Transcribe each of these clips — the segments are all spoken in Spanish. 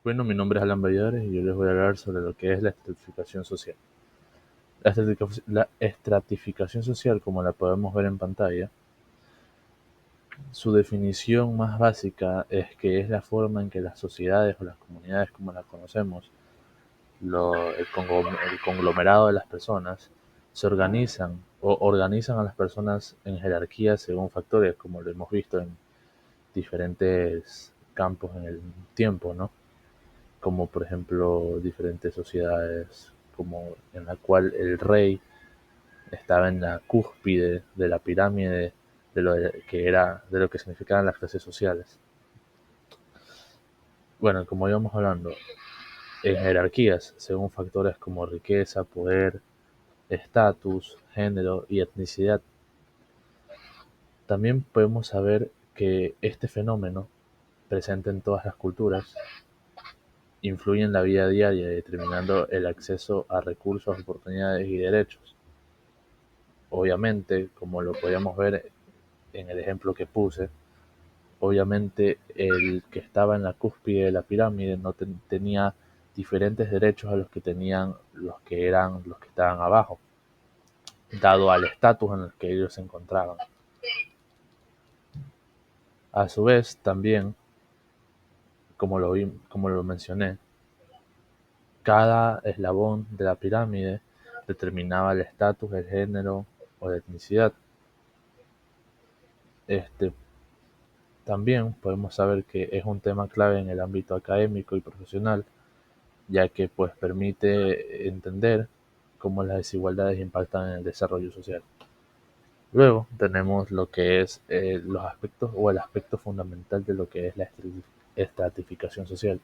Bueno, mi nombre es Alan Valladares y yo les voy a hablar sobre lo que es la estratificación social. La estratificación social, como la podemos ver en pantalla, su definición más básica es que es la forma en que las sociedades o las comunidades como las conocemos, el conglomerado de las personas, se organizan o organizan a las personas en jerarquías según factores, como lo hemos visto en diferentes campos en el tiempo, ¿no? Como por ejemplo diferentes sociedades, como en la cual el rey estaba en la cúspide de la pirámide de lo que significaban las clases sociales. Bueno, como íbamos hablando, en jerarquías, según factores como riqueza, poder, estatus, género y etnicidad. También podemos saber que este fenómeno, presente en todas las culturas, influye en la vida diaria, determinando el acceso a recursos, oportunidades y derechos. Obviamente, como lo podíamos ver en el ejemplo que puse, obviamente el que estaba en la cúspide de la pirámide no tenía diferentes derechos a los que tenían los que estaban abajo, dado al estatus en el que ellos se encontraban. A su vez, también, como lo mencioné, cada eslabón de la pirámide determinaba el estatus, el género o la etnicidad. Este, También podemos saber que es un tema clave en el ámbito académico y profesional, ya que pues permite entender cómo las desigualdades impactan en el desarrollo social. Luego tenemos lo que es los aspectos o el aspecto fundamental de lo que es la estratificación social.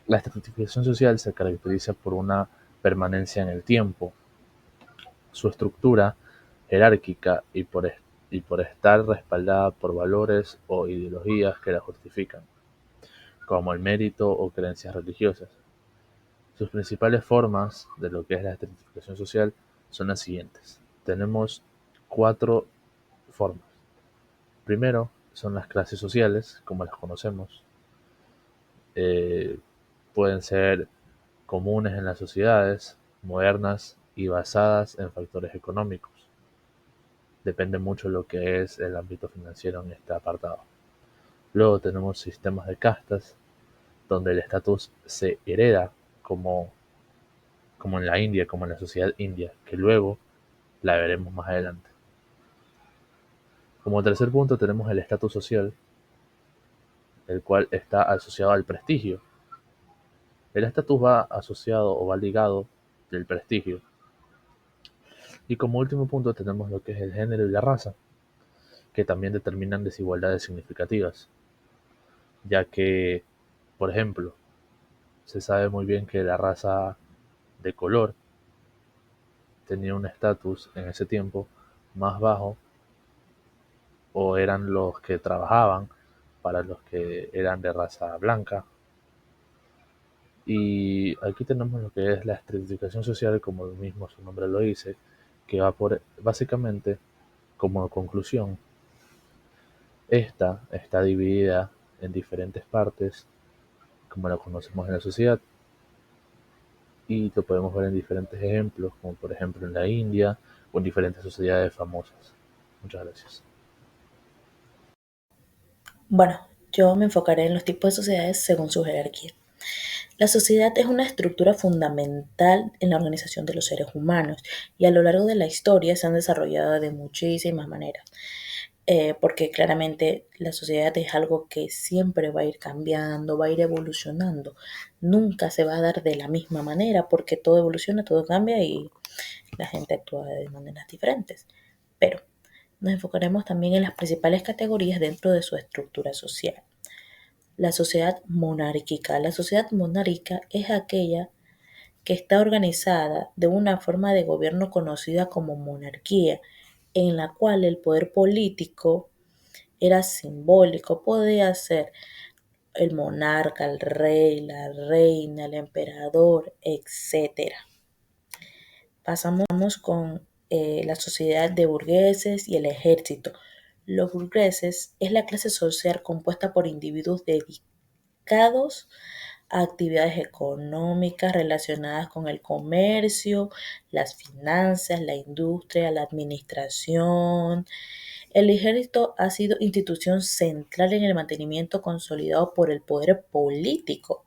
La estratificación social se caracteriza por una permanencia en el tiempo, su estructura jerárquica y por estar respaldada por valores o ideologías que la justifican, como el mérito o creencias religiosas. Sus principales formas de lo que es la estratificación social son las siguientes. Tenemos cuatro formas. Primero son las clases sociales, como las conocemos. Eh, Pueden ser comunes en las sociedades modernas y basadas en factores económicos. Depende mucho de lo que es el ámbito financiero en este apartado. Luego tenemos sistemas de castas, donde el estatus se hereda como, como en la India, como en la sociedad india, que luego la veremos más adelante. Como tercer punto tenemos el estatus social, el cual está asociado al prestigio. El estatus va asociado o va ligado del prestigio. Y como último punto tenemos lo que es el género y la raza, que también determinan desigualdades significativas, ya que, por ejemplo, se sabe muy bien que la raza de color tenía un estatus en ese tiempo más bajo, o eran los que trabajaban para los que eran de raza blanca. Y aquí tenemos lo que es la estratificación social, como mismo su nombre lo dice, que va por, básicamente, como conclusión, esta está dividida en diferentes partes, como la conocemos en la sociedad, y lo podemos ver en diferentes ejemplos, como por ejemplo en la India o en diferentes sociedades famosas. Muchas gracias. Bueno, yo me enfocaré en los tipos de sociedades según su jerarquía. La sociedad es una estructura fundamental en la organización de los seres humanos y a lo largo de la historia se han desarrollado de muchísimas maneras, porque claramente la sociedad es algo que siempre va a ir cambiando, va a ir evolucionando. Nunca se va a dar de la misma manera porque todo evoluciona, todo cambia y la gente actúa de maneras diferentes. Pero nos enfocaremos también en las principales categorías dentro de su estructura social. La sociedad monárquica. La sociedad monárquica es aquella que está organizada de una forma de gobierno conocida como monarquía, en la cual el poder político era simbólico, podía ser el monarca, el rey, la reina, el emperador, etcétera. Pasamos con la sociedad de burgueses y el ejército. Los burgueses es la clase social compuesta por individuos dedicados a actividades económicas relacionadas con el comercio, las finanzas, la industria, la administración. El ejército ha sido institución central en el mantenimiento consolidado por el poder político.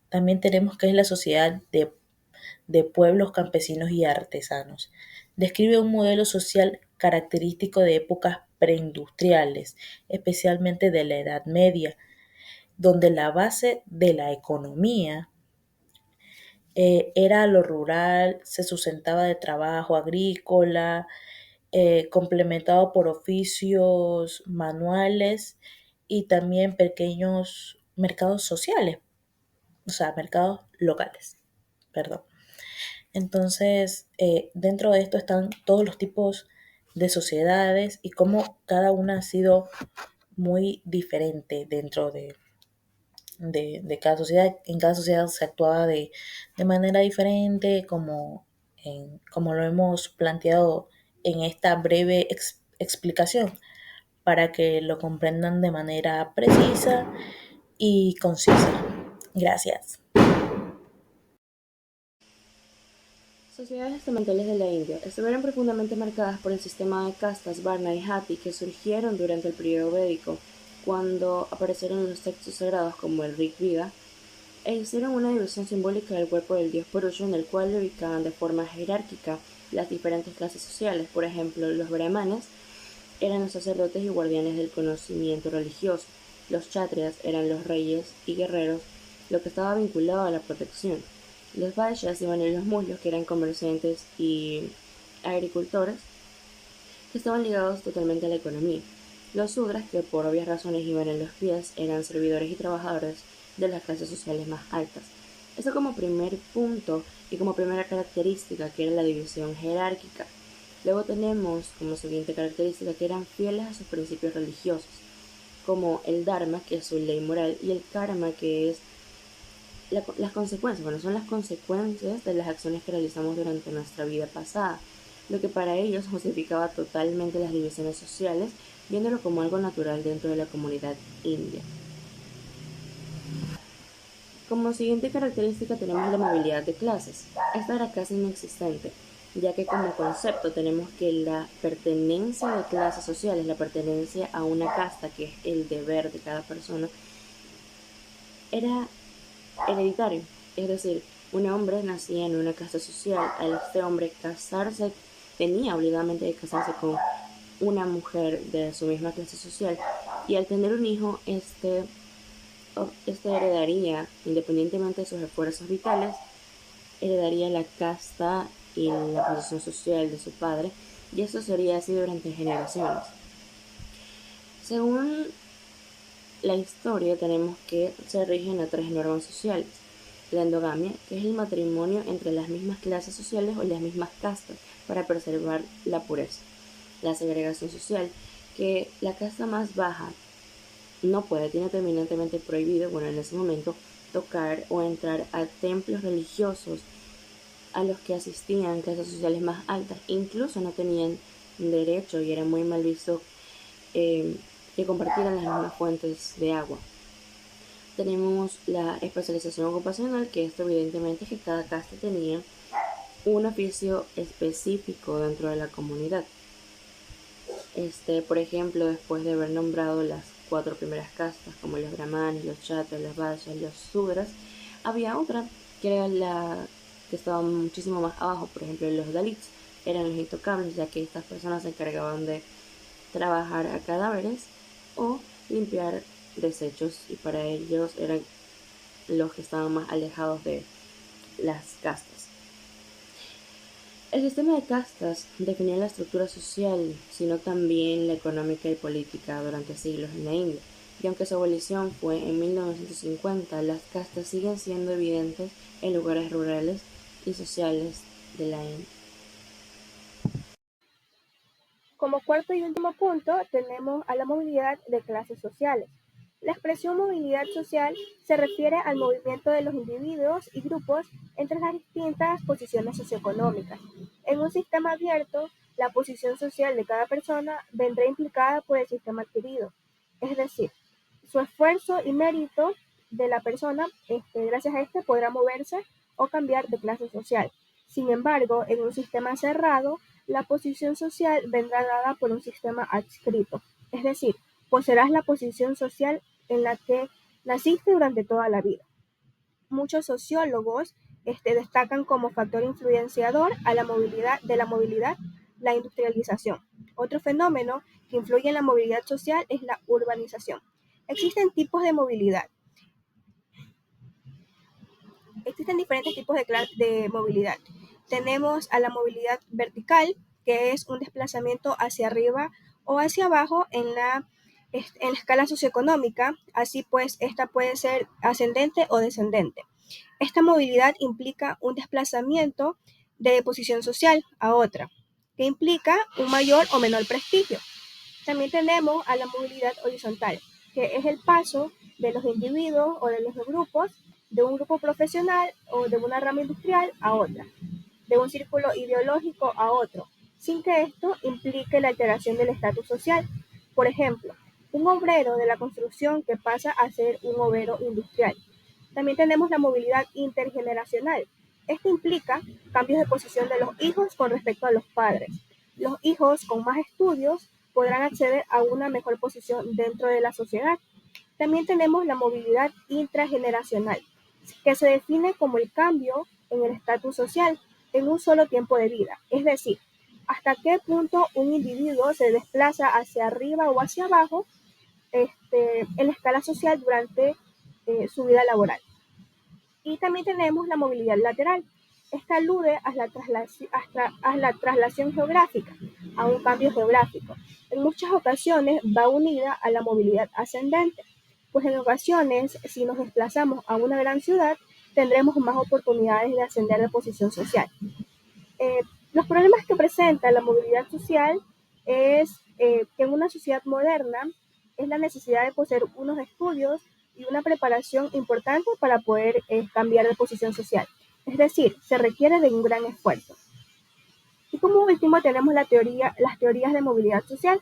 También tenemos que es la sociedad de pueblos campesinos y artesanos. Describe un modelo social característico de épocas preindustriales, especialmente de la Edad Media, donde la base de la economía era lo rural, se sustentaba de trabajo agrícola, complementado por oficios manuales y también pequeños mercados sociales, o sea, mercados locales, perdón. Entonces, dentro de esto están todos los tipos de sociedades y cómo cada una ha sido muy diferente dentro de cada sociedad. En cada sociedad se actuaba de manera diferente, como lo hemos planteado en esta breve explicación, para que lo comprendan de manera precisa y concisa. Gracias. Sociedades estamentales de la India estuvieron profundamente marcadas por el sistema de castas Varna y Jati que surgieron durante el periodo védico, cuando aparecieron los textos sagrados como el Rig Veda, e hicieron una división simbólica del cuerpo del dios Purusha en el cual le ubicaban de forma jerárquica las diferentes clases sociales. Por ejemplo, los brahmanes eran los sacerdotes y guardianes del conocimiento religioso, los kshatriyas eran los reyes y guerreros, lo que estaba vinculado a la protección. Los vaishyas iban en los muslos, que eran comerciantes y agricultores, que estaban ligados totalmente a la economía. Los sudras, que por obvias razones iban en los pies, eran servidores y trabajadores de las clases sociales más altas. Eso como primer punto y como primera característica, que era la división jerárquica. Luego tenemos como siguiente característica que eran fieles a sus principios religiosos, como el Dharma, que es su ley moral, y el Karma, que es las consecuencias, bueno, son las consecuencias de las acciones que realizamos durante nuestra vida pasada, lo que para ellos justificaba totalmente las divisiones sociales, viéndolo como algo natural dentro de la comunidad india. Como siguiente característica tenemos la movilidad de clases. Esta era casi inexistente, ya que como concepto tenemos que la pertenencia de clases sociales, la pertenencia a una casta, que es el deber de cada persona, era hereditario, es decir, un hombre nacía en una casta social, al este hombre casarse, tenía obligadamente que casarse con una mujer de su misma clase social, y al tener un hijo, este heredaría, independientemente de sus esfuerzos vitales, heredaría la casta y la posición social de su padre, y eso sería así durante generaciones. Según la historia tenemos que se rigen a tres normas sociales. La endogamia, que es el matrimonio entre las mismas clases sociales o las mismas castas para preservar la pureza. La segregación social, que la casta más baja no puede, tiene terminantemente prohibido, bueno, en ese momento, tocar o entrar a templos religiosos a los que asistían clases sociales más altas. Incluso no tenían derecho y era muy mal visto que compartieran las mismas fuentes de agua. Tenemos la especialización ocupacional, que esto evidentemente es que cada casta tenía un oficio específico dentro de la comunidad. Por ejemplo, después de haber nombrado las cuatro primeras castas, como los brahmanes, los kshatriyas, los vaishyas, los sudras, había otra que era la que estaba muchísimo más abajo. Por ejemplo, los dalits eran los intocables, ya que estas personas se encargaban de trabajar a cadáveres o limpiar desechos, y para ellos eran los que estaban más alejados de las castas. El sistema de castas definía la estructura social, sino también la económica y política durante siglos en la India, y aunque su abolición fue en 1950, las castas siguen siendo evidentes en lugares rurales y sociales de la India. Como cuarto y último punto, tenemos a la movilidad de clases sociales. La expresión movilidad social se refiere al movimiento de los individuos y grupos entre las distintas posiciones socioeconómicas. En un sistema abierto, la posición social de cada persona vendrá implicada por el sistema adquirido, es decir, su esfuerzo y mérito de la persona, gracias a este podrá moverse o cambiar de clase social. Sin embargo, en un sistema cerrado, la posición social vendrá dada por un sistema adscrito, es decir, poseerás la posición social en la que naciste durante toda la vida. Muchos sociólogos destacan como factor influenciador a la movilidad, la industrialización. Otro fenómeno que influye en la movilidad social es la urbanización. Existen tipos de movilidad. Existen diferentes tipos de movilidad. Tenemos a la movilidad vertical, que es un desplazamiento hacia arriba o hacia abajo en la escala socioeconómica. Así pues, esta puede ser ascendente o descendente. Esta movilidad implica un desplazamiento de posición social a otra, que implica un mayor o menor prestigio. También tenemos a la movilidad horizontal, que es el paso de los individuos o de los grupos de un grupo profesional o de una rama industrial a otra, de un círculo ideológico a otro, sin que esto implique la alteración del estatus social. Por ejemplo, un obrero de la construcción que pasa a ser un obrero industrial. También tenemos la movilidad intergeneracional. Esto implica cambios de posición de los hijos con respecto a los padres. Los hijos con más estudios podrán acceder a una mejor posición dentro de la sociedad. También tenemos la movilidad intrageneracional, que se define como el cambio en el estatus social en un solo tiempo de vida, es decir, hasta qué punto un individuo se desplaza hacia arriba o hacia abajo en la escala social durante su vida laboral. Y también tenemos la movilidad lateral. Esta alude a la traslación geográfica, a un cambio geográfico. En muchas ocasiones va unida a la movilidad ascendente, pues en ocasiones, si nos desplazamos a una gran ciudad, tendremos más oportunidades de ascender de posición social. Eh, los problemas que presenta la movilidad social es que en una sociedad moderna es la necesidad de poseer unos estudios y una preparación importante para poder cambiar de posición social. Es decir, se requiere de un gran esfuerzo. Y como último tenemos las teorías de movilidad social,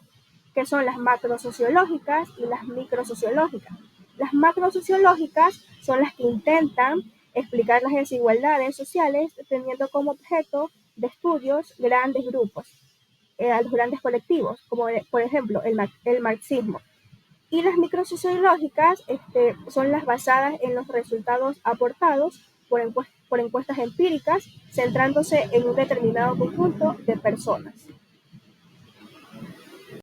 que son las macrosociológicas y las microsociológicas. Las macrosociológicas son las que intentan explicar las desigualdades sociales teniendo como objeto de estudios grandes grupos, a los grandes colectivos, como por ejemplo el marxismo. Y las microsociológicas son las basadas en los resultados aportados por encuestas empíricas, centrándose en un determinado conjunto de personas.